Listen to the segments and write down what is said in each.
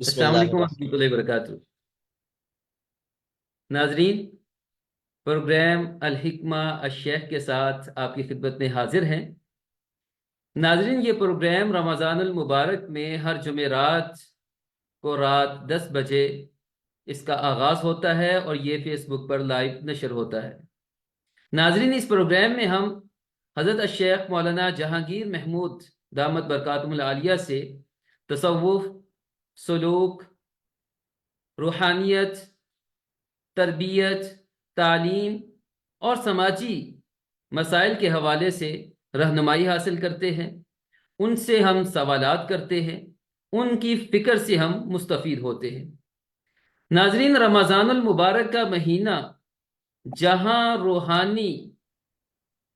بسم السلام اللہ علیکم الرحمن۔ ورحمۃ اللہ وبرکاتہ۔ ناظرین، پروگرام الحکمہ الشیخ کے ساتھ آپ کی خدمت میں حاضر ہیں۔ ناظرین، یہ پروگرام رمضان المبارک میں ہر جمعرات کو رات 10 بجے اس کا آغاز ہوتا ہے اور یہ فیس بک پر لائیو نشر ہوتا ہے۔ ناظرین، اس پروگرام میں ہم حضرت الشیخ مولانا جہانگیر محمود دامت برکاتہم العالیہ سے تصوف، سلوک، روحانیت، تربیت، تعلیم اور سماجی مسائل کے حوالے سے رہنمائی حاصل کرتے ہیں، ان سے ہم سوالات کرتے ہیں، ان کی فکر سے ہم مستفید ہوتے ہیں۔ ناظرین، رمضان المبارک کا مہینہ جہاں روحانی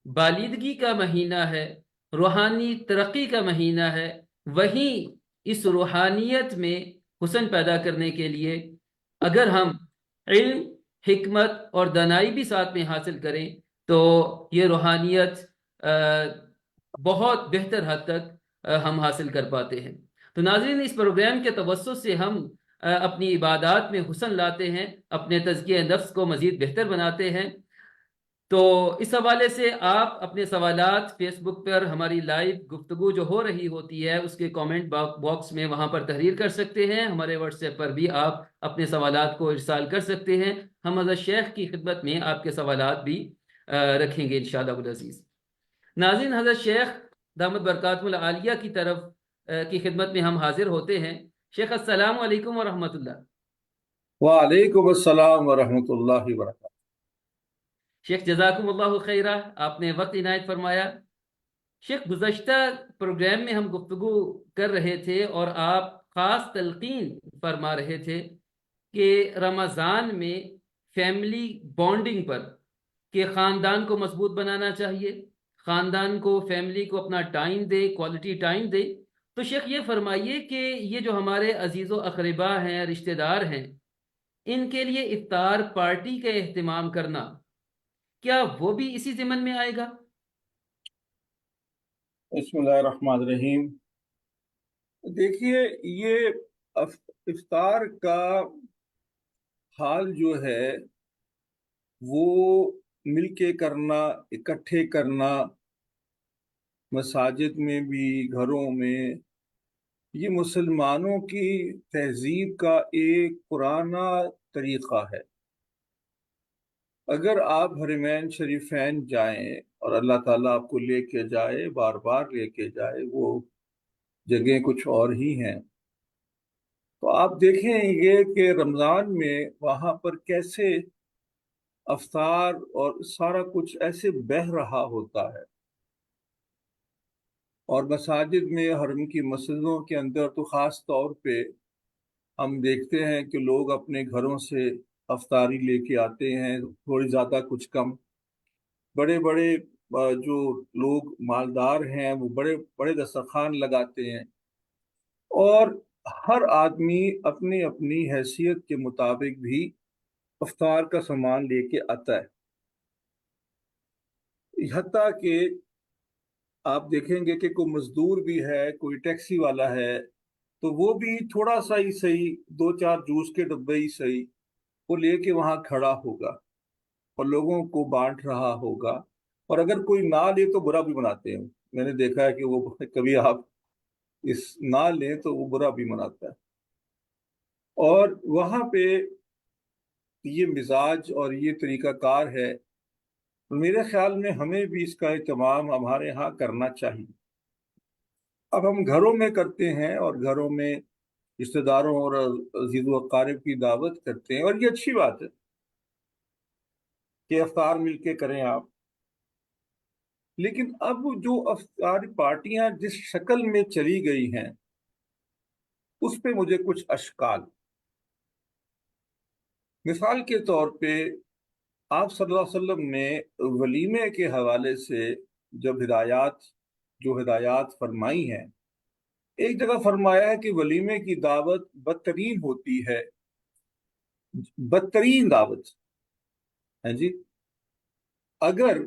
بالیدگی کا مہینہ ہے، روحانی ترقی کا مہینہ ہے، وہیں اس روحانیت میں حسن پیدا کرنے کے لیے اگر ہم علم، حکمت اور دانائی بھی ساتھ میں حاصل کریں تو یہ روحانیت بہت بہتر حد تک ہم حاصل کر پاتے ہیں۔ تو ناظرین، اس پروگرام کے توسط سے ہم اپنی عبادات میں حسن لاتے ہیں، اپنے تزکیہ نفس کو مزید بہتر بناتے ہیں۔ تو اس حوالے سے آپ اپنے سوالات فیس بک پر ہماری لائیو گفتگو جو ہو رہی ہوتی ہے اس کے کامنٹ باکس میں وہاں پر تحریر کر سکتے ہیں۔ ہمارے واٹس ایپ پر بھی آپ اپنے سوالات کو ارسال کر سکتے ہیں۔ ہم حضرت شیخ کی خدمت میں آپ کے سوالات بھی رکھیں گے انشاءاللہ العزیز۔ ناظرین، حضرت شیخ دامت برکاتہم العالیہ کی طرف کی خدمت میں ہم حاضر ہوتے ہیں۔ شیخ، السلام علیکم ورحمۃ اللہ۔ وعلیکم السلام ورحمۃ اللہ وبرکاتہ۔ شیخ جزاکم اللہ خیرہ، آپ نے وقت عنایت فرمایا۔ شیخ، گزشتہ پروگرام میں ہم گفتگو کر رہے تھے اور آپ خاص تلقین فرما رہے تھے کہ رمضان میں فیملی بانڈنگ پر، کہ خاندان کو مضبوط بنانا چاہیے، خاندان کو، فیملی کو اپنا ٹائم دے، کوالٹی ٹائم دے۔ تو شیخ یہ فرمائیے کہ یہ جو ہمارے عزیز و اقربا ہیں، رشتہ دار ہیں، ان کے لیے افطار پارٹی کا اہتمام کرنا، کیا وہ بھی اسی ضمن میں آئے گا؟ بسم اللہ الرحمن الرحیم۔ دیکھیے، یہ افطار کا حال جو ہے وہ مل کے کرنا، اکٹھے کرنا، مساجد میں بھی، گھروں میں، یہ مسلمانوں کی تہذیب کا ایک پرانا طریقہ ہے۔ اگر آپ حرمین شریفین جائیں اور اللہ تعالیٰ آپ کو لے کے جائے، بار بار لے کے جائے، وہ جگہیں کچھ اور ہی ہیں، تو آپ دیکھیں گے کہ رمضان میں وہاں پر کیسے افطار اور سارا کچھ ایسے بہہ رہا ہوتا ہے۔ اور مساجد میں، حرم کی مسجدوں کے اندر تو خاص طور پہ ہم دیکھتے ہیں کہ لوگ اپنے گھروں سے افطاری لے کے آتے ہیں، تھوڑی زیادہ کچھ کم۔ بڑے بڑے جو لوگ مالدار ہیں وہ بڑے بڑے دسترخوان لگاتے ہیں، اور ہر آدمی اپنی اپنی حیثیت کے مطابق بھی افطار کا سامان لے کے آتا ہے۔ حتیٰ کہ آپ دیکھیں گے کہ کوئی مزدور بھی ہے، کوئی ٹیکسی والا ہے، تو وہ بھی تھوڑا سا ہی صحیح، 2 4 جوس کے ڈبے ہی صحیح، وہ لے کے وہاں کھڑا ہوگا اور لوگوں کو بانٹ رہا ہوگا۔ اور اگر کوئی نہ لے تو برا بھی مناتے ہیں، میں نے دیکھا ہے کہ وہ کبھی آپ اس نہ لیں تو وہ برا بھی مناتا ہے۔ اور وہاں پہ یہ مزاج اور یہ طریقہ کار ہے، میرے خیال میں ہمیں بھی اس کا اہتمام ہمارے ہاں کرنا چاہیے۔ اب ہم گھروں میں کرتے ہیں اور گھروں میں رشتہ داروں اور عزیز و اقارب کی دعوت کرتے ہیں، اور یہ اچھی بات ہے کہ افطار مل کے کریں آپ۔ لیکن اب جو افطار پارٹیاں جس شکل میں چلی گئی ہیں اس پہ مجھے کچھ اشکال۔ مثال کے طور پہ آپ صلی اللہ علیہ وسلم نے ولیمے کے حوالے سے جب ہدایات فرمائی ہیں، ایک جگہ فرمایا ہے کہ ولیمے کی دعوت بدترین ہوتی ہے، بدترین دعوت ہے جی، اگر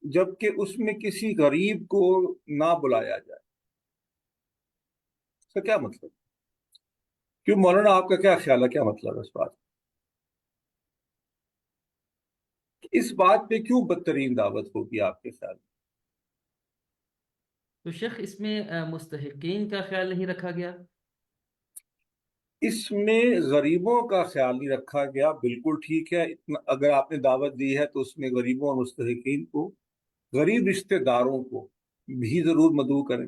جبکہ اس میں کسی غریب کو نہ بلایا جائے۔ اس کا کیا مطلب؟ کیوں مولانا، آپ کا کیا خیال ہے، کیا مطلب ہے اس بات؟ اس بات پہ کیوں بدترین دعوت ہوگی آپ کے خیال تو شیخ اس میں مستحقین کا خیال نہیں رکھا گیا؟ اس میں غریبوں کا خیال نہیں رکھا گیا، بالکل ٹھیک ہے، اگر آپ نے دعوت دی ہے تو اس میں غریبوں اور مستحقین کو، غریب رشتہ داروں کو بھی ضرور مدعو کریں۔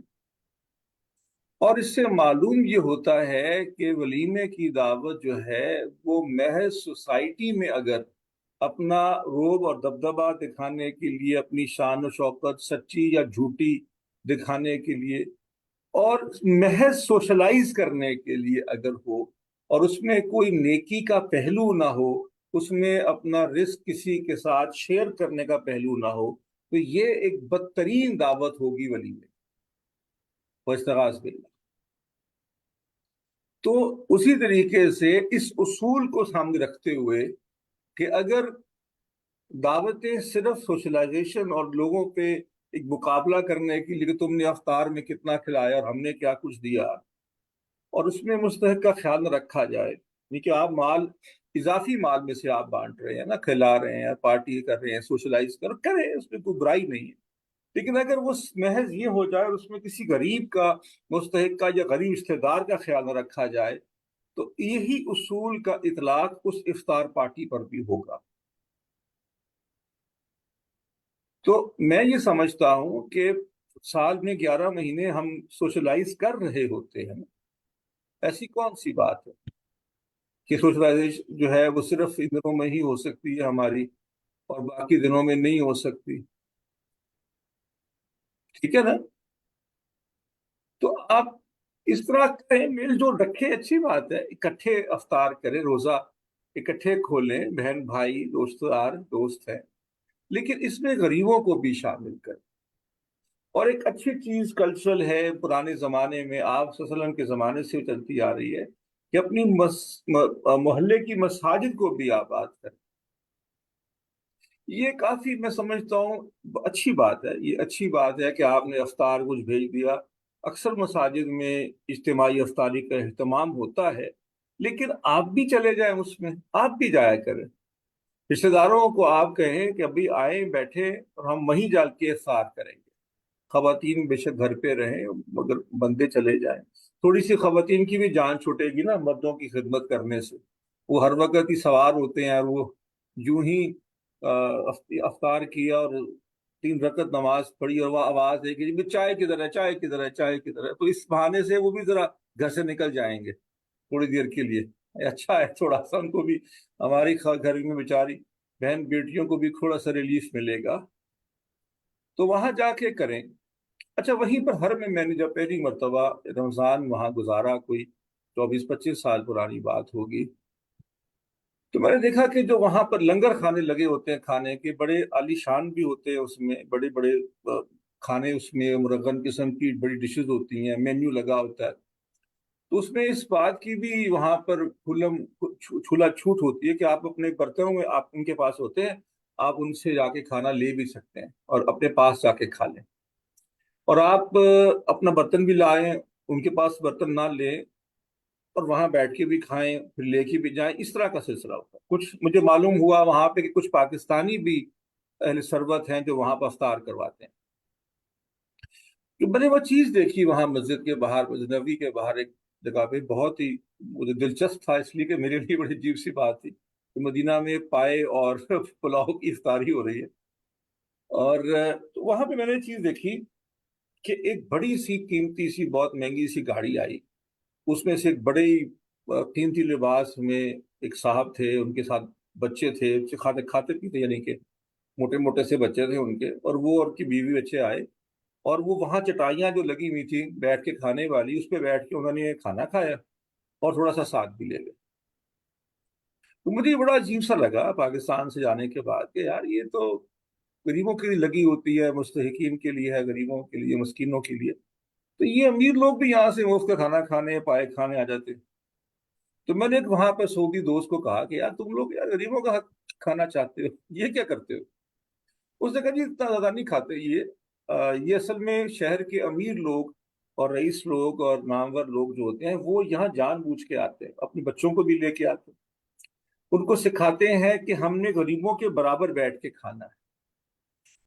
اور اس سے معلوم یہ ہوتا ہے کہ ولیمے کی دعوت جو ہے وہ محض سوسائٹی میں اگر اپنا روب اور دبدبہ دکھانے کے لیے، اپنی شان و شوکت سچی یا جھوٹی دکھانے کے لیے، اور محض سوشلائز کرنے کے لیے اگر ہو، اور اس میں کوئی نیکی کا پہلو نہ ہو، اس میں اپنا رزق کسی کے ساتھ شیئر کرنے کا پہلو نہ ہو، تو یہ ایک بدترین دعوت ہوگی ولیمے واستغاث باللہ۔ تو اسی طریقے سے اس اصول کو سامنے رکھتے ہوئے کہ اگر دعوتیں صرف سوشلائزیشن اور لوگوں پہ ایک مقابلہ کرنے کے لیے کہ تم نے افطار میں کتنا کھلایا اور ہم نے کیا کچھ دیا، اور اس میں مستحق کا خیال نہ رکھا جائے، یعنی کہ آپ مال، اضافی مال میں سے آپ بانٹ رہے ہیں نا، کھلا رہے ہیں، پارٹی کر رہے ہیں، سوشلائز کریں، اس میں کوئی برائی نہیں ہے، لیکن اگر وہ محض یہ ہو جائے اور اس میں کسی غریب کا، مستحق کا یا غریب رشتہ دار کا خیال نہ رکھا جائے، تو یہی اصول کا اطلاق اس افطار پارٹی پر بھی ہوگا۔ تو میں یہ سمجھتا ہوں کہ سال میں 11 مہینے ہم سوشلائز کر رہے ہوتے ہیں، ایسی کون سی بات ہے کہ سوشلائزیشن جو ہے وہ صرف ان دنوں میں ہی ہو سکتی ہے ہماری، اور باقی دنوں میں نہیں ہو سکتی؟ ٹھیک ہے نا؟ تو آپ اس طرح کریں، میل جول رکھے، اچھی بات ہے، اکٹھے افطار کریں، روزہ اکٹھے کھولیں، بہن بھائی دوست دار دوست ہیں، لیکن اس میں غریبوں کو بھی شامل کریں۔ اور ایک اچھی چیز کلچرل ہے، پرانے زمانے میں آپ صلی اللہ علیہ وسلم کے زمانے سے چلتی آ رہی ہے کہ اپنی محلے کی مساجد کو بھی آباد کریں۔ یہ کافی میں سمجھتا ہوں اچھی بات ہے، یہ اچھی بات ہے کہ آپ نے افطار کچھ بھیج دیا۔ اکثر مساجد میں اجتماعی افطاری کا اہتمام ہوتا ہے، لیکن آپ بھی چلے جائیں، اس میں آپ بھی جایا کریں، رشتہ داروں کو آپ کہیں کہ ابھی آئیں بیٹھے اور ہم وہیں جا کے افطار کریں گے۔ خواتین بے شک گھر پہ رہیں مگر بندے چلے جائیں، تھوڑی سی خواتین کی بھی جان چھوٹے گی نا مردوں کی خدمت کرنے سے، وہ ہر وقت ہی سوار ہوتے ہیں، اور وہ یوں ہی افطار کیا اور 3 رکعت نماز پڑھی اور وہ آواز ہے کہ جی چائے کدھر ہے، چائے کدھر ہے، چائے کدھر ہے، تو اس بہانے سے وہ بھی ذرا گھر سے نکل جائیں گے تھوڑی دیر کے لیے۔ اچھا ہے، تھوڑا سا ان کو بھی، ہماری گھر میں بیچاری بہن بیٹیوں کو بھی تھوڑا سا ریلیف ملے گا، تو وہاں جا کے کریں۔ اچھا، وہیں پر ہر میں نے جب پہلی مرتبہ رمضان وہاں گزارا، کوئی 24-25 سال پرانی بات ہوگی، تو میں نے دیکھا کہ جو وہاں پر لنگر کھانے لگے ہوتے ہیں، کھانے کے بڑے عالی شان بھی ہوتے ہیں، اس میں بڑے بڑے کھانے، اس میں مرغن قسم کی بڑی ڈشز ہوتی ہیں، مینیو لگا ہوتا ہے، تو اس میں اس بات کی بھی وہاں پر چھولا چھوٹ ہوتی ہے کہ آپ اپنے برتنوں میں، آپ ان کے پاس ہوتے ہیں، آپ ان سے جا کے کھانا لے بھی سکتے ہیں اور اپنے پاس جا کے کھا لیں، اور آپ اپنا برتن بھی لائیں، ان کے پاس برتن نہ لیں، اور وہاں بیٹھ کے بھی کھائیں پھر لے کے بھی جائیں، اس طرح کا سلسلہ ہوتا ہے۔ کچھ مجھے معلوم ہوا وہاں پہ کہ کچھ پاکستانی بھی اہل ثروت ہیں جو وہاں پر افطار کرواتے ہیں۔ کہ میں نے وہ چیز دیکھی وہاں مسجد کے باہر، مسجد نبوی کے باہر ایک جگہ پہ، بہت ہی مجھے دلچسپ تھا، اس لیے کہ میرے لیے بڑی عجیب سی بات تھی کہ مدینہ میں پائے اور پلاؤ کی افطاری ہو رہی ہے، اور تو وہاں پہ میں نے چیز دیکھی کہ ایک بڑی سی قیمتی سی بہت مہنگی سی گاڑی آئی، اس میں سے ایک بڑے قیمتی لباس میں ایک صاحب تھے، ان کے ساتھ بچے تھے، کھاتے کھاتے پیتے، یعنی کہ موٹے موٹے سے بچے تھے ان کے، اور وہ اور کی بیوی بچے آئے، اور وہ وہاں چٹائیاں جو لگی ہوئی تھی بیٹھ کے کھانے والی، اس پہ بیٹھ کے انہوں نے کھانا کھایا اور تھوڑا سا ساتھ بھی لے گئے۔ تو مجھے بڑا عجیب سا لگا پاکستان سے جانے کے بعد کہ یار یہ تو غریبوں کے لیے لگی ہوتی ہے، مستحقین کے لیے ہے، غریبوں کے لیے، مسکینوں کے لیے، تو یہ امیر لوگ بھی یہاں سے مفت کا کھانا کھانے، پائے کھانے آ جاتے۔ تو میں نے وہاں پر سعودی دوست کو کہا کہ یار تم لوگ یار غریبوں کا حق کھانا چاہتے ہو، یہ کیا کرتے ہو؟ اس نے کہا جی اتنا زیادہ نہیں کھاتے یہ اصل میں شہر کے امیر لوگ اور رئیس لوگ اور نامور لوگ جو ہوتے ہیں وہ یہاں جان بوجھ کے آتے ہیں، اپنے بچوں کو بھی لے کے آتے ہیں، ان کو سکھاتے ہیں کہ ہم نے غریبوں کے برابر بیٹھ کے کھانا ہے،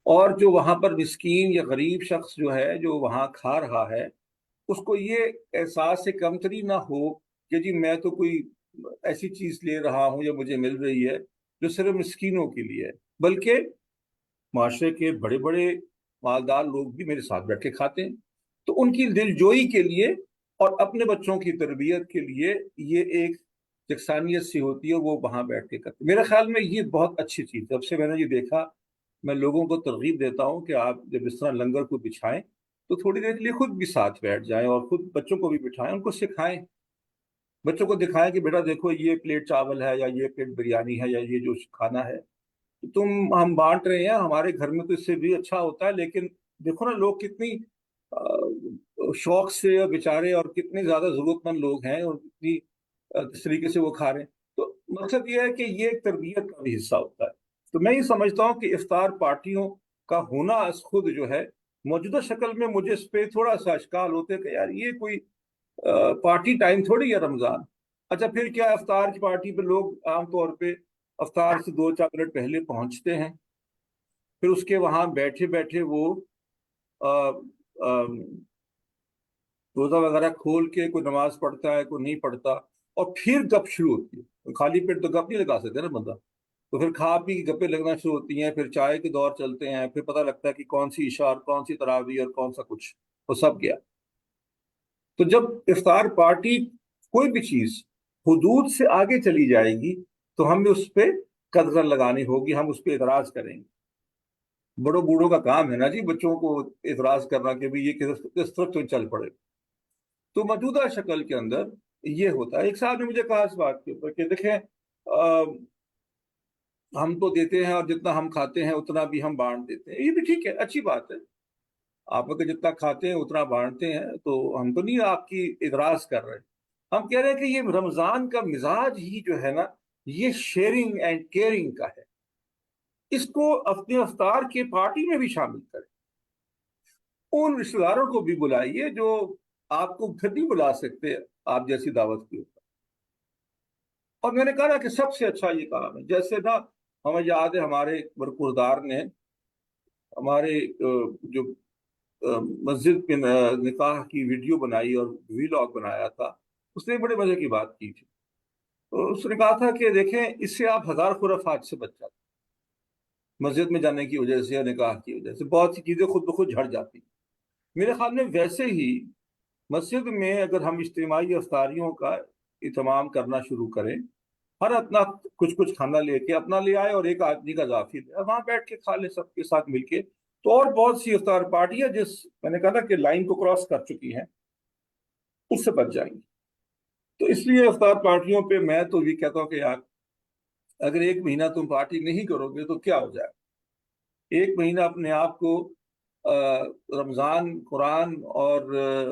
اور جو وہاں پر مسکین یا غریب شخص جو ہے جو وہاں کھا رہا ہے اس کو یہ احساس سے کمتری نہ ہو کہ جی میں تو کوئی ایسی چیز لے رہا ہوں یا مجھے مل رہی ہے جو صرف مسکینوں کے لیے ہے، بلکہ معاشرے کے بڑے بڑے مالدار لوگ بھی میرے ساتھ بیٹھ کے کھاتے ہیں، تو ان کی دل جوئی کے لیے اور اپنے بچوں کی تربیت کے لیے یہ ایک یکسانیت سی ہوتی ہے، وہ وہاں بیٹھ کے کرتے ہیں۔ میرے خیال میں یہ بہت اچھی چیز، جب سے میں نے یہ دیکھا میں لوگوں کو ترغیب دیتا ہوں کہ آپ جب اس طرح لنگر کو بچھائیں تو تھوڑی دیر کے لیے خود بھی ساتھ بیٹھ جائیں اور خود بچوں کو بھی بٹھائیں، ان کو سکھائیں، بچوں کو دکھائیں کہ بیٹا دیکھو یہ پلیٹ چاول ہے یا یہ پلیٹ بریانی ہے یا یہ جو کھانا ہے ہم بانٹ رہے ہیں، ہمارے گھر میں تو اس سے بھی اچھا ہوتا ہے، لیکن دیکھو نا لوگ کتنی شوق سے بیچارے اور کتنے زیادہ ضرورت مند لوگ ہیں اور کتنی کس طریقے سے وہ کھا رہے ہیں۔ تو مقصد یہ ہے کہ یہ ایک تربیت کا بھی حصہ ہوتا ہے۔ تو میں یہ سمجھتا ہوں کہ افطار پارٹیوں کا ہونا از خود جو ہے موجودہ شکل میں مجھے اس پہ تھوڑا سا اشکال ہوتے ہیں کہ یار یہ کوئی پارٹی ٹائم تھوڑی ہے رمضان۔ اچھا پھر کیا افطار کی پارٹی پہ لوگ عام طور پہ افطار سے 2-4 منٹ پہلے پہنچتے ہیں، پھر اس کے وہاں بیٹھے بیٹھے وہ روزہ وغیرہ کھول کے کوئی نماز پڑھتا ہے کوئی نہیں پڑھتا، اور پھر گپ شروع ہوتی ہے۔ خالی پیٹ تو گپ نہیں لگا سکتے نا بندہ، تو پھر کھا پی کے گپیں لگنا شروع ہوتی ہیں، پھر چائے کے دور چلتے ہیں، پھر پتہ لگتا ہے کہ کون سی عشاء اور کون سی تراویح اور کون سا کچھ، وہ سب گیا۔ تو جب افطار پارٹی کوئی بھی چیز حدود سے آگے چلی جائے گی تو ہمیں اس پہ قدغن لگانی ہوگی، ہم اس پہ اعتراض کریں گے۔ بڑوں بوڑھوں کا کام ہے نا جی بچوں کو اعتراض کرنا کہ بھی یہ کس طرح تو چل پڑے۔ تو موجودہ شکل کے اندر یہ ہوتا ہے۔ ایک صاحب نے مجھے کہا اس بات کے اوپر کہ دیکھیں ہم تو دیتے ہیں اور جتنا ہم کھاتے ہیں اتنا بھی ہم بانٹ دیتے ہیں، یہ بھی ٹھیک ہے، اچھی بات ہے، آپ اگر جتنا کھاتے ہیں اتنا بانٹتے ہیں، تو ہم تو نہیں آپ کی اعتراض کر رہے، ہم کہہ رہے ہیں کہ یہ رمضان کا مزاج ہی جو ہے نا یہ شیئرنگ اینڈ کیئرنگ کا ہے، اس کو اپنے افطار کے پارٹی میں بھی شامل کریں، ان رشتے داروں کو بھی بلائیے جو آپ کو پھر نہیں بلا سکتے آپ جیسی دعوت کے اوپر۔ اور میں نے کہا نا کہ سب سے اچھا یہ کام ہے، جیسے نا ہمیں یاد ہے ہمارے برخوردار نے ہمارے جو مسجد پہ نکاح کی ویڈیو بنائی اور ویلاگ بنایا تھا، اس نے بڑے مزے کی بات کی تھی۔ تو اس نے کہا تھا کہ دیکھیں اس سے آپ ہزار خرافات سے بچ جاتے، مسجد میں جانے کی وجہ سے یا نکاح کی وجہ سے بہت سی چیزیں خود بخود جھڑ جاتی۔ میرے خیال میں ویسے ہی مسجد میں اگر ہم اجتماعی افطاریوں کا اہتمام کرنا شروع کریں، ہر اپنا کچھ کچھ کھانا لے کے اپنا لے آئے اور ایک آدمی کا اضافی لے وہاں بیٹھ کے کھا لے سب کے ساتھ مل کے، تو اور بہت سی افطار پارٹیاں جس میں نے کہا نا کہ لائن کو کراس کر چکی ہیں اس سے بچ جائیں گی۔ تو اس لیے افطار پارٹیوں پہ میں تو یہ کہتا ہوں کہ یار اگر ایک مہینہ تم پارٹی نہیں کرو گے تو کیا ہو جائے، ایک مہینہ اپنے آپ کو رمضان، قرآن اور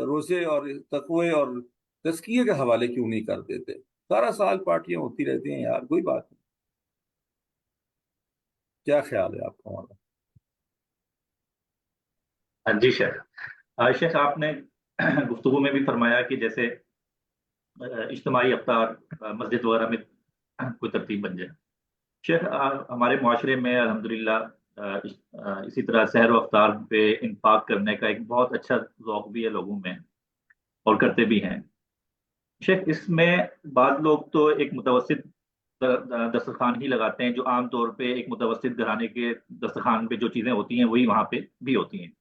روزے اور تقوی اور تزکیے کے حوالے کیوں نہیں کر دیتے؟ سارا سال پارٹیاں ہوتی رہتی ہیں یار، کوئی بات نہیں۔ کیا خیال ہے آپ کا ہمارا؟ جی شیخ، شیخ آپ نے گفتگو میں بھی فرمایا کہ جیسے اجتماعی افطار مسجد وغیرہ میں کوئی ترتیب بن جائے۔ شیخ ہمارے معاشرے میں الحمدللہ اسی طرح سحر و افطار پہ انفاق کرنے کا ایک بہت اچھا ذوق بھی ہے لوگوں میں، اور کرتے بھی ہیں۔ شیخ اس میں بعض لوگ تو ایک متوسط دسترخوان ہی لگاتے ہیں، جو عام طور پہ ایک متوسط گھرانے کے دسترخوان پہ جو چیزیں ہوتی ہیں وہی وہاں پہ بھی ہوتی ہیں،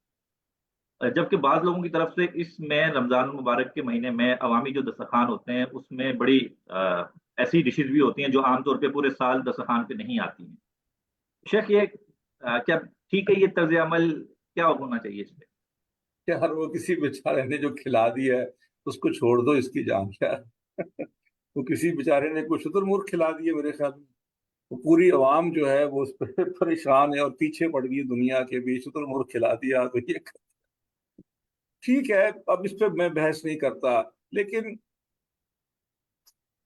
جبکہ بعض لوگوں کی طرف سے اس میں رمضان المبارک کے مہینے میں عوامی جو دسترخوان ہوتے ہیں اس میں بڑی ایسی ڈشز بھی ہوتی ہیں جو عام طور پہ پورے سال دسترخوان پہ نہیں آتی ہیں۔ شیخ یہ کیا ٹھیک ہے، یہ طرز عمل کیا ہونا چاہیے اس پہ؟ یار وہ کسی بیچارے نے جو کھلا دیا ہے اس کو چھوڑ دو، اس کی جان کیا ہے؟ وہ کسی بیچارے نے کوئی شتر مرغ کھلا دیے، میرے خیال میں وہ پوری عوام جو ہے وہ اس پہ پریشان ہے اور پیچھے پڑ گئی دنیا کے بھی، شتر مرغ کھلا دیا تو یہ ٹھیک ہے، اب اس پہ میں بحث نہیں کرتا، لیکن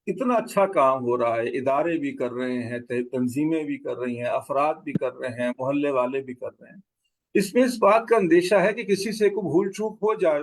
اتنا اچھا کام ہو رہا ہے، ادارے بھی کر رہے ہیں، تنظیمیں بھی کر رہی ہیں، افراد بھی کر رہے ہیں، محلے والے بھی کر رہے ہیں، اس میں اس بات کا اندیشہ ہے کہ کسی سے کوئی بھول چوک ہو جائے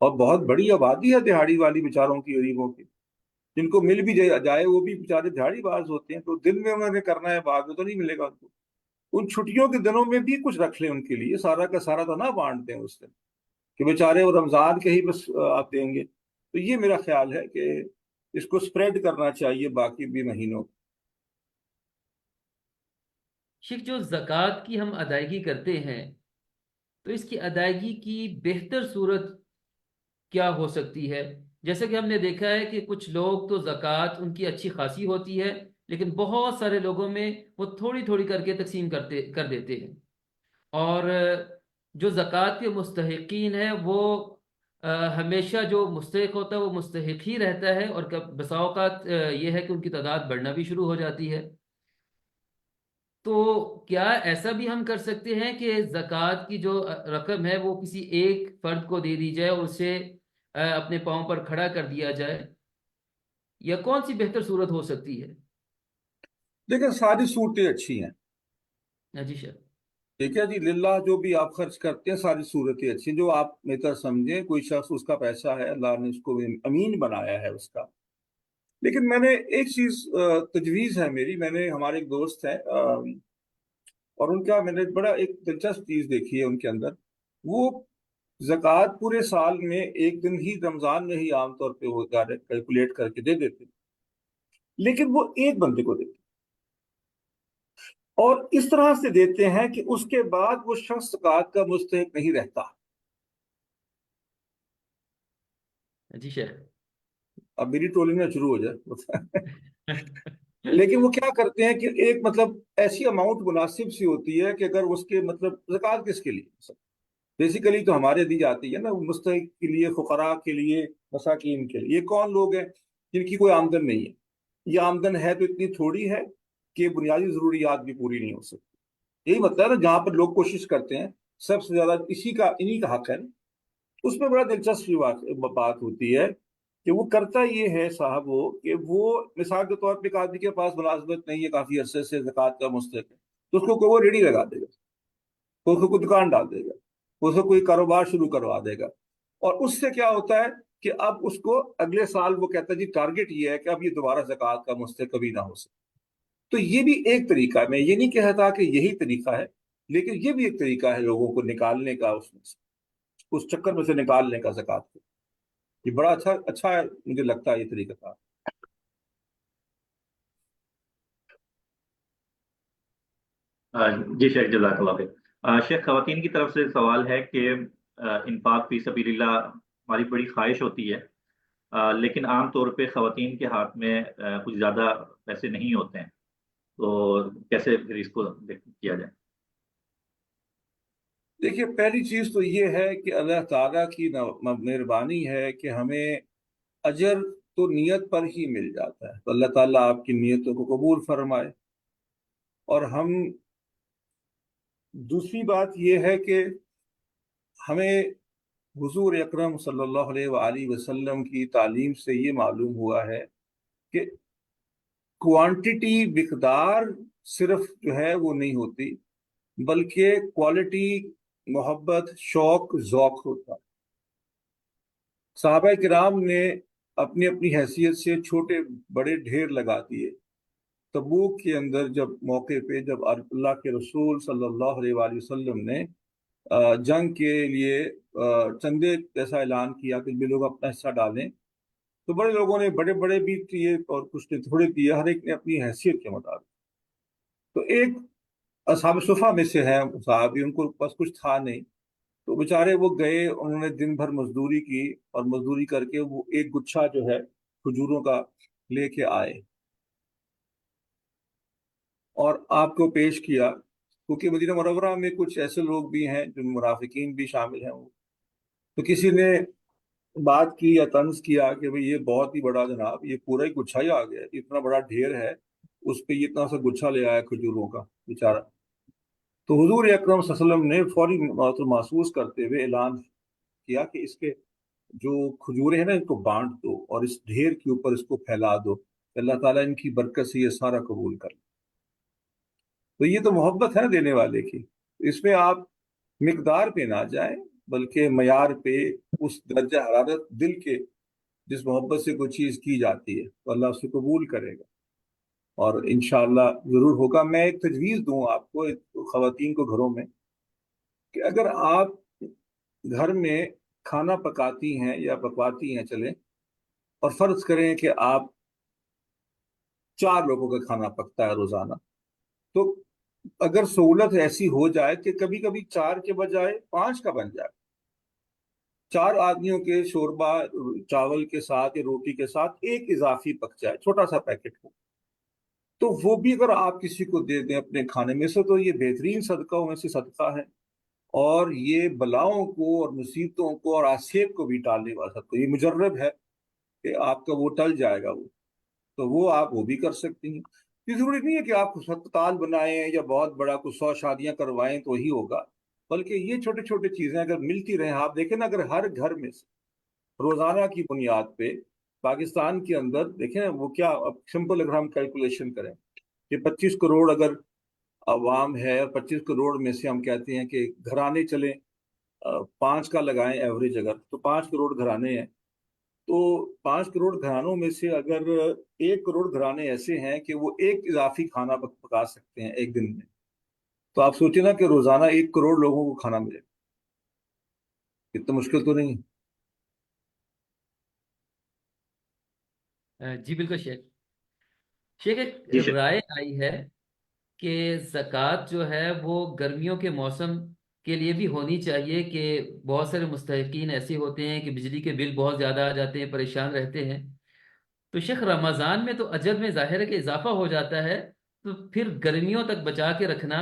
اور بہت بڑی آبادی ہے دیہڑی والی بیچاروں کی، غریبوں کی، جن کو مل بھی جائے وہ بھی بیچارے دیہڑی باز ہوتے ہیں، تو دن میں انہوں نے کرنا ہے، بعد میں تو نہیں ملے گا ان کو۔ ان چھٹیوں کے دنوں میں بھی کچھ رکھ لیں ان کے لیے، سارا کا سارا تو نہ بانٹ دیں اس دن کہ بیچارے وہ رمضان کے ہی بس آپ دیں گے۔ تو یہ میرا خیال ہے کہ اس کو سپریڈ کرنا چاہیے باقی بھی مہینوں۔ شیخ، جو زکوٰۃ کی ہم ادائیگی کرتے ہیں تو اس کی ادائیگی کی بہتر صورت کیا ہو سکتی ہے؟ جیسے کہ ہم نے دیکھا ہے کہ کچھ لوگ تو زکوٰۃ ان کی اچھی خاصی ہوتی ہے، لیکن بہت سارے لوگوں میں وہ تھوڑی تھوڑی کر کے تقسیم کر دیتے ہیں، اور جو زکوٰۃ کے مستحقین ہیں وہ ہمیشہ جو مستحق ہوتا ہے وہ مستحق ہی رہتا ہے، اور بسا اوقات یہ ہے کہ ان کی تعداد بڑھنا بھی شروع ہو جاتی ہے۔ تو کیا ایسا بھی ہم کر سکتے ہیں کہ زکوٰۃ کی جو رقم ہے وہ کسی ایک فرد کو دے دی جائے اور اسے اپنے پاؤں پر کھڑا کر دیا جائے، یا کون سی بہتر صورت ہو سکتی ہے؟ لیکن ساری صورتیں اچھی ہیں، جی شیخ۔ ٹھیک ہے جی، للہ جو بھی آپ خرچ کرتے ہیں ساری صورتیں اچھی ہیں، جو آپ بہتر سمجھیں۔ کوئی شخص، اس کا پیسہ ہے، اللہ نے اس کو امین بنایا ہے اس کا۔ لیکن میں نے ایک چیز تجویز ہے میری، میں نے، ہمارے ایک دوست ہیں اور ان کا میں نے بڑا ایک دلچسپ چیز دیکھی ہے ان کے اندر۔ وہ زکوٰۃ پورے سال میں ایک دن ہی رمضان میں ہی عام طور پہ وہ کیلکولیٹ کر کے دے دیتے، لیکن وہ ایک بندے کو دیتے اور اس طرح سے دیتے ہیں کہ اس کے بعد وہ شخص زکوٰۃ کا مستحق نہیں رہتا۔ جی شیخ۔ اب میری ٹولی میں شروع ہو جائے لیکن وہ کیا کرتے ہیں کہ ایک مطلب ایسی اماؤنٹ مناسب سی ہوتی ہے کہ اگر اس کے مطلب زکوٰۃ کس کے لیے بیسیکلی تو ہمارے دی جاتی ہے نا، مستحق کے لیے، فقراء کے لیے، مساکین کے لیے۔ یہ کون لوگ ہیں؟ جن کی کوئی آمدن نہیں ہے، یہ آمدن ہے تو اتنی تھوڑی ہے کہ بنیادی ضروریات بھی پوری نہیں ہو سکتی۔ یہی مطلب ہے نا، جہاں پر لوگ کوشش کرتے ہیں سب سے زیادہ انہی کا حق ہے۔ اس میں بڑا دلچسپ بات ہوتی ہے کہ وہ کرتا یہ ہے صاحب، وہ کہ وہ مثال کے طور پہ ایک آدمی کے پاس ملازمت نہیں ہے، کافی عرصے سے زکوٰۃ کا مستحق ہے، تو اس کو وہ ریڈی لگا دے گا، اس کو کوئی دکان ڈال دے گا، اس کو کوئی کاروبار شروع کروا دے گا، اور اس سے کیا ہوتا ہے کہ اب اس کو اگلے سال وہ کہتا ہے جی ٹارگٹ یہ ہے کہ اب یہ دوبارہ زکوٰۃ کا مستحق کبھی نہ ہو سکے۔ تو یہ بھی ایک طریقہ ہے، میں یہ نہیں کہتا کہ یہی طریقہ ہے، لیکن یہ بھی ایک طریقہ ہے لوگوں کو نکالنے کا، اس میں سے، اس چکر میں سے نکالنے کا زکوٰۃ کو۔ یہ بڑا اچھا ہے، مجھے لگتا ہے یہ طریقہ تھا۔ جی شیخ، جزاک اللہ خیر۔ شیخ، خواتین کی طرف سے سوال ہے کہ انفاق فی سبیل اللہ ہماری بڑی خواہش ہوتی ہے، لیکن عام طور پہ خواتین کے ہاتھ میں کچھ زیادہ پیسے نہیں ہوتے ہیں، تو کیسے پھر اس کو کیا جائے؟ دیکھیے، پہلی چیز تو یہ ہے کہ اللہ تعالیٰ کی مہربانی ہے کہ ہمیں اجر تو نیت پر ہی مل جاتا ہے، تو اللہ تعالیٰ آپ کی نیتوں کو قبول فرمائے۔ اور ہم، دوسری بات یہ ہے کہ ہمیں حضور اکرم صلی اللہ علیہ وآلہ وسلم کی تعلیم سے یہ معلوم ہوا ہے کہ کوانٹٹی، مقدار صرف جو ہے وہ نہیں ہوتی، بلکہ کوالٹی، محبت، شوق، ذوق ہوتا ہے۔ صحابہ کرام نے اپنی اپنی حیثیت سے چھوٹے بڑے ڈھیر لگا دیے۔ تبوک کے اندر جب موقع پہ، جب اللہ کے رسول صلی اللہ علیہ وآلہ وسلم نے جنگ کے لیے چندے جیسا اعلان کیا کہ بھی لوگ اپنا حصہ ڈالیں، تو بڑے لوگوں نے بڑے بڑے بھی دیے اور کچھ نے تھوڑے دیے، ہر ایک نے اپنی حیثیت کے مطابق۔ تو ایک اصحاب صفہ میں سے ہیں صحابی، ان کو پاس کچھ تھا نہیں، تو بیچارے وہ گئے، انہوں نے دن بھر مزدوری کی، اور مزدوری کر کے وہ ایک گچھا جو ہے کھجوروں کا لے کے آئے اور آپ کو پیش کیا، کیونکہ مدینہ منورہ میں کچھ ایسے لوگ بھی ہیں جو منافقین بھی شامل ہیں، تو کسی نے بات کی یا طنز کیا کہ بھئی یہ بہت ہی بڑا، جناب یہ پورا ہی گچھا ہی آ گیا، اتنا بڑا ڈھیر ہے، اس پہ یہ اتنا سا گچھا لے آیا کھجوروں کا بیچارہ۔ تو حضور اکرم صلی اللہ علیہ وسلم نے فوری محسوس کرتے ہوئے اعلان کیا کہ اس کے جو کھجورے ہیں نا، ان کو بانٹ دو اور اس ڈھیر کے اوپر اس کو پھیلا دو، اللہ تعالیٰ ان کی برکت سے یہ سارا قبول کر لے۔ تو یہ تو محبت ہے نا دینے والے کی، اس میں آپ مقدار پہ نہ جائیں، بلکہ معیار پہ اس درجہ حرارت دل کے جس محبت سے کوئی چیز کی جاتی ہے تو اللہ اسے قبول کرے گا اور انشاءاللہ ضرور ہوگا۔ میں ایک تجویز دوں آپ کو، خواتین کو گھروں میں، کہ اگر آپ گھر میں کھانا پکاتی ہیں یا پکواتی ہیں چلیں، اور فرض کریں کہ آپ 4 لوگوں کا کھانا پکتا ہے روزانہ، تو اگر سہولت ایسی ہو جائے کہ کبھی کبھی 4 کے بجائے 5 کا بن جائے، 4 آدمیوں کے شوربہ چاول کے ساتھ یا روٹی کے ساتھ ایک اضافی پک جائے، چھوٹا سا پیکٹ ہو، تو وہ بھی اگر آپ کسی کو دے دیں اپنے کھانے میں سے، تو یہ بہترین صدقوں میں سے صدقہ ہے، اور یہ بلاؤں کو اور مصیبتوں کو اور آسیب کو بھی ٹالنے والا صدقہ، یہ مجرب ہے کہ آپ کا وہ ٹل جائے گا، تو وہ آپ وہ بھی کر سکتی ہیں۔ یہ ضروری نہیں ہے کہ آپ ہسپتال بنائیں یا بہت بڑا کچھ 100 شادیاں کروائیں تو ہی ہوگا، بلکہ یہ چھوٹے چھوٹے چیزیں اگر ملتی رہیں، آپ دیکھیں نا، اگر ہر گھر میں سے روزانہ کی بنیاد پہ پاکستان کے اندر دیکھیں وہ کیا، اب سمپل اگر ہم کیلکولیشن کریں کہ 25 کروڑ اگر عوام ہے، اور 25 کروڑ میں سے ہم کہتے ہیں کہ گھرانے چلیں 5 کا لگائیں ایوریج، اگر تو 5 کروڑ گھرانے ہیں، تو 5 کروڑ گھرانوں میں سے اگر 1 کروڑ گھرانے ایسے ہیں کہ وہ ایک اضافی کھانا پکا سکتے ہیں ایک دن میں، تو آپ سوچیں نا کہ روزانہ 1 کروڑ لوگوں کو کھانا ملے، اتنا مشکل تو نہیں۔ جی بالکل شیخ۔ شیخ ایک جی شیخ۔ رائے آئی ہے کہ زکوٰۃ جو ہے وہ گرمیوں کے موسم کے لیے بھی ہونی چاہیے، کہ بہت سارے مستحقین ایسے ہوتے ہیں کہ بجلی کے بل بہت زیادہ آ جاتے ہیں، پریشان رہتے ہیں، تو شیخ رمضان میں تو اجر میں ظاہر ہے کہ اضافہ ہو جاتا ہے، تو پھر گرمیوں تک بچا کے رکھنا،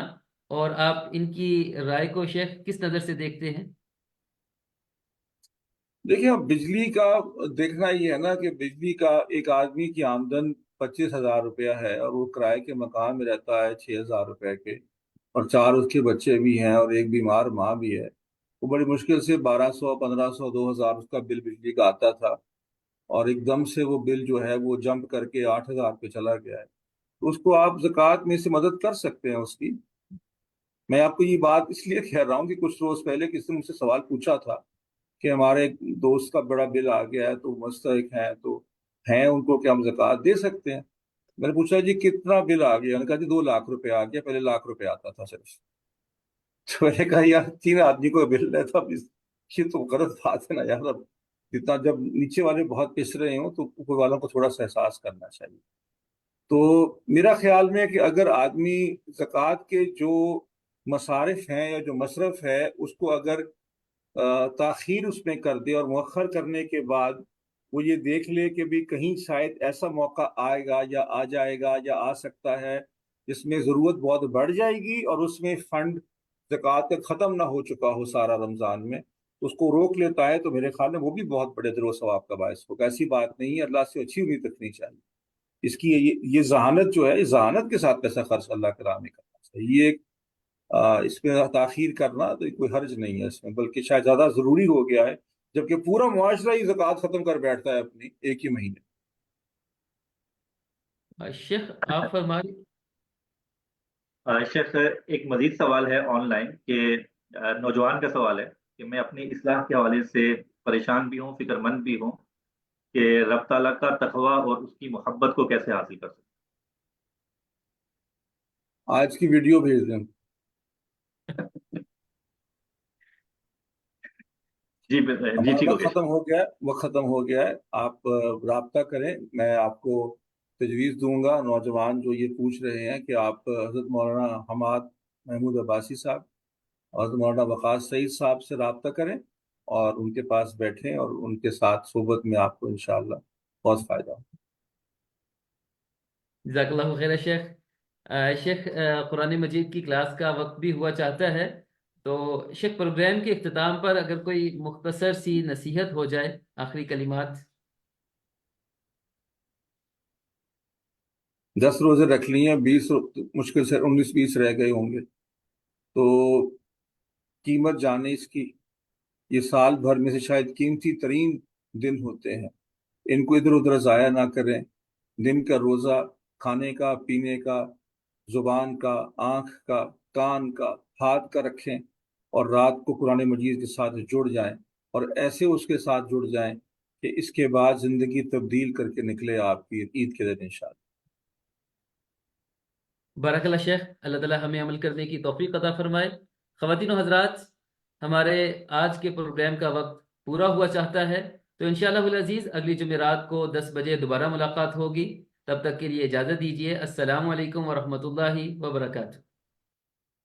اور آپ ان کی رائے کو شیخ کس نظر سے دیکھتے ہیں؟ دیکھیں اب بجلی کا دیکھنا یہ ہے نا کہ بجلی کا ایک آدمی کی آمدن 25,000 روپیہ ہے، اور وہ کرائے کے مکان میں رہتا ہے 6,000 روپے کے، اور 4 اس کے بچے بھی ہیں اور ایک بیمار ماں بھی ہے، وہ بڑی مشکل سے 1,200 1,500 2,000 اس کا بل بجلی کا آتا تھا، اور ایک دم سے وہ بل جو ہے وہ جمپ کر کے 8,000 پہ چلا گیا ہے، تو اس کو آپ زکوٰۃ میں سے مدد کر سکتے ہیں اس کی۔ میں آپ کو یہ بات اس لیے کہہ رہا ہوں کہ کچھ روز پہلے کسی نے مجھ سے سوال پوچھا تھا کہ ہمارے ایک دوست کا بڑا بل آ گیا ہے، تو مستحق ہیں، تو ہیں ان کو کہ ہم زکوٰۃ دے سکتے ہیں؟ میں نے پوچھا جی کتنا بل آ گیا؟ انہوں نے کہا جی 2 لاکھ روپے آ گیا، پہلے 1 لاکھ روپے آتا تھا صرف۔ تو میں نے کہا یار 3 آدمی کو بل ہے، تو اب یہ تو غلط بات ہے نا یار، اب جتنا جب نیچے والے بہت پس رہے ہوں تو اوپر والوں کو تھوڑا سا احساس کرنا چاہیے۔ تو میرا خیال میں کہ اگر آدمی زکوٰۃ کے جو مصارف ہیں یا جو مصرف ہے اس کو اگر تاخیر اس میں کر دے، اور مؤخر کرنے کے بعد وہ یہ دیکھ لے کہ بھی کہیں شاید ایسا موقع آئے گا یا آ جائے گا یا آ سکتا ہے جس میں ضرورت بہت بڑھ جائے گی، اور اس میں فنڈ زکوٰۃ کا ختم نہ ہو چکا ہو سارا رمضان میں، تو اس کو روک لیتا ہے، تو میرے خیال میں وہ بھی بہت بڑے اجر و ثواب کا باعث ہوگا۔ ایسی بات نہیں ہے، اللہ سے اچھی امید رکھنی چاہیے۔ اس کی یہ ذہانت جو ہے، اس ذہانت کے ساتھ پیسہ خرچ اللہ کے راہ میں کرنا چاہیے۔ یہ ایک اس میں تاخیر کرنا تو کوئی حرج نہیں ہے اس میں، بلکہ شاید زیادہ ضروری ہو گیا ہے، جبکہ پورا معاشرہ ہی زکوٰۃ ختم کر بیٹھتا ہے اپنی ایک ہی مہینے۔ شیخ آپ فرما رہے۔ شیخ ایک مزید سوال ہے آن لائن کہ نوجوان کا سوال ہے کہ میں اپنی اصلاح کے حوالے سے پریشان بھی ہوں، فکر مند بھی ہوں کہ رب تعالیٰ کا تقوی اور اس کی محبت کو کیسے حاصل کر سکوں۔ آج کی ویڈیو بھیج دیں۔ جی جی ہمارا ٹھیک ہو وقت گیا ختم ہو گیا ہے، وقت ختم ہو گیا ہے، آپ رابطہ کریں، میں آپ کو تجویز دوں گا۔ نوجوان جو یہ پوچھ رہے ہیں کہ آپ حضرت مولانا حماد محمود عباسی صاحب اور حضرت مولانا وقاص سعید صاحب سے رابطہ کریں، اور ان کے پاس بیٹھیں، اور ان کے ساتھ صحبت میں آپ کو انشاءاللہ بہت فائدہ ہو۔ جزاک اللہ خیر شیخ۔ شیخ قرآن مجید کی کلاس کا وقت بھی ہوا چاہتا ہے، تو شیخ پروگرام کے اختتام پر اگر کوئی مختصر سی نصیحت ہو جائے، آخری کلمات۔ 10 روزے رکھ لی ہیں، 20 مشکل سے 19-20 رہ گئے ہوں گے، تو قیمت جانے اس کی، یہ سال بھر میں سے شاید قیمتی ترین دن ہوتے ہیں، ان کو ادھر ادھر ضائع نہ کریں۔ دن کا روزہ کھانے کا، پینے کا، زبان کا، آنکھ کا، کان کا، ہاتھ کا رکھیں، اور رات کو قرآن مجید کے ساتھ جڑ جائیں اور ایسے اس کے ساتھ جڑ جائیں کہ اس کے بعد زندگی تبدیل کر کے نکلے آپ کی عید کے دن انشاءاللہ۔ بارک اللہ شیخ، اللہ تعالیٰ ہمیں عمل کرنے کی توفیق عطا فرمائے۔ خواتین و حضرات، ہمارے آج کے پروگرام کا وقت پورا ہوا چاہتا ہے، تو انشاءاللہ العزیز اگلی جمعرات کو 10 بجے دوبارہ ملاقات ہوگی۔ تب تک کے لیے اجازت دیجیے۔ السلام علیکم ورحمۃ اللہ وبرکاتہ۔